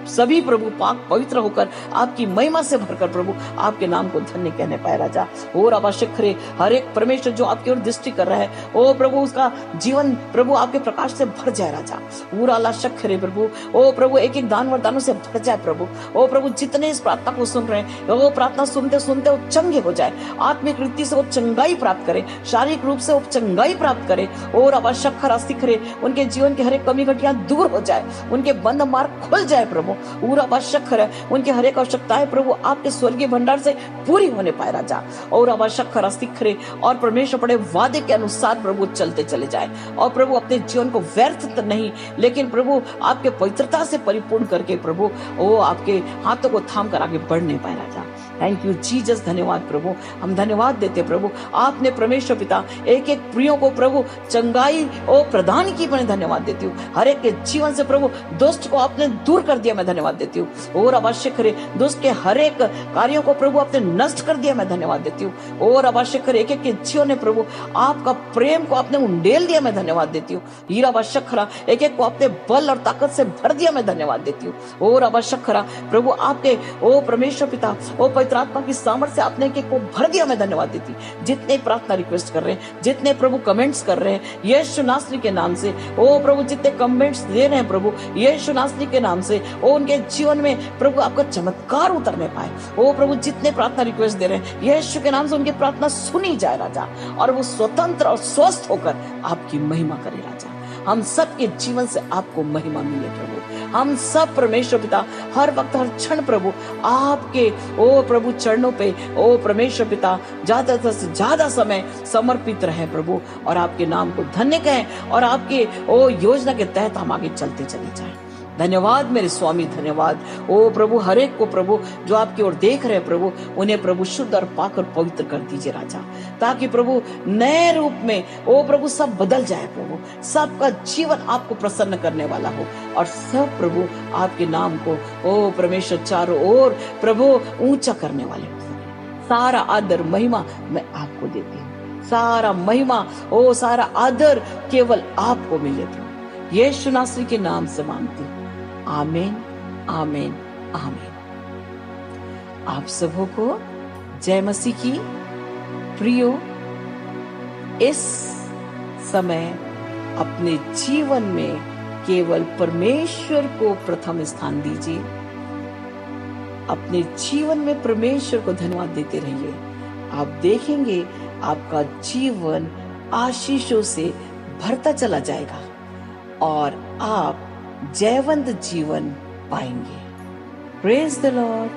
सभी प्रभु पाक पवित्र होकर आपकी महिमा से भरकर प्रभु आपके नाम को धन्य कहने पाए राजा। और अवश्यक करे हर एक परमेश्वर जो आपकी ओर दृष्टि कर रहा है, ओ प्रभु उसका जीवन प्रभु आपके प्रकाश से भर जाए राजा। पूरा लाशक करे प्रभु, ओ प्रभु एक एक दान वरदानों से भर जाए प्रभु। ओ प्रभु जितने इस प्रार्थना को सुन रहे हैं, वो प्रार्थना सुनते सुनते वो चंगे हो जाए, आत्मिक रीति से वो चंगाई प्राप्त करे, शारीरिक रूप से वो चंगाई प्राप्त करे। और अवश्यक खरा सिखरे उनके जीवन की हर एक कमी घटिया दूर हो जाए, उनके बंद मार्ग खुल जाए प्रभु। प्रभु। पूरा आवश्यक है उनकी हर एक आवश्यकताएं प्रभु आपके स्वर्गीय भंडार से पूरी होने पाए राजा। और आवश्यक सीखरे और परमेश्वर बड़े वादे के अनुसार प्रभु चलते चले जाए और प्रभु अपने जीवन को व्यर्थ तो नहीं लेकिन प्रभु आपके पवित्रता से परिपूर्ण करके प्रभु वो आपके हाथों को थाम कर आगे बढ़ने पाए राजा। थैंक यू जीसस, धन्यवाद प्रभु। हम धन्यवाद देते प्रभु, आपने परमेश्वर पिता एक एक प्रियो को प्रभु चंगाई और प्रदान की। मैं धन्यवाद देती हूँ हर एक के जीवन से प्रभु दुष्ट को आपने दूर कर दिया। मैं धन्यवाद देती हूँ और आवश्यक करे दुष्ट के हर एक कार्यों को प्रभु आपने नष्ट कर दिया। मैं धन्यवाद देती हूँ और आवश्यक करे एक एक के जीवन ने प्रभु आपका प्रेम को आपने उंडेल दिया। मैं धन्यवाद देती हूँ। हीरा आवश्यक खरा एक एक को आपने बल और ताकत से भर दिया। मैं धन्यवाद देती हूँ और आवश्यक खरा प्रभु आपके ओ परमेश्वर पिता ओ पवित्र आत्मा की सामर्थ्य से आपने एक को भर दिया। मैं धन्यवाद देती हूँ। जितने प्रार्थना रिक्वेस्ट कर रहे हैं, जितने प्रभु कमेंट्स कर रहे हैं यीशु नासरी के नाम से, ओ प्रभु जितने कमेंट्स दे रहे हैं प्रभु यीशु नासरी के नाम से, ओ उनके जीवन में प्रभु आपका चमत्कार उतरने पाए। ओ प्रभु जितने प्रार्थना रिक्वेस्ट दे रहे हैं यीशु के नाम से उनकी प्रार्थना सुनी जाए राजा और वो स्वतंत्र और स्वस्थ होकर आपकी महिमा करे राजा। हम सबके जीवन से आपको महिमा मिले प्रभु। हम सब परमेश्वर पिता हर वक्त हर क्षण प्रभु आपके ओ प्रभु चरणों पे ओ परमेश्वर पिता ज्यादा से ज्यादा समय समर्पित रहे प्रभु और आपके नाम को धन्य कहें और आपके ओ योजना के तहत हम आगे चलते चले जाएं। धन्यवाद मेरे स्वामी, धन्यवाद ओ प्रभु हर एक को प्रभु जो आपकी ओर देख रहे हैं प्रभु उन्हें प्रभु शुद्ध और पाक और पवित्र कर दीजिए राजा, ताकि प्रभु नए रूप में ओ प्रभु सब बदल जाए प्रभु, सबका जीवन आपको प्रसन्न करने वाला हो और सब प्रभु आपके नाम को ओ परमेश्वर चारों ओर प्रभु ऊंचा करने वाले हो। सारा आदर महिमा मैं आपको देती हूँ, सारा महिमा ओ सारा आदर केवल आपको मिले प्रभु। यीशु नासरी के नाम से मांगती हूँ, आमीन आमीन आमीन। आप सबों को जय मसीह की। प्रियो, इस समय अपने जीवन में केवल परमेश्वर को प्रथम स्थान दीजिए। अपने जीवन में परमेश्वर को धन्यवाद देते रहिए। आप देखेंगे आपका जीवन आशीषों से भरता चला जाएगा और आप जयवंत जीवन पाएंगे। Praise the Lord.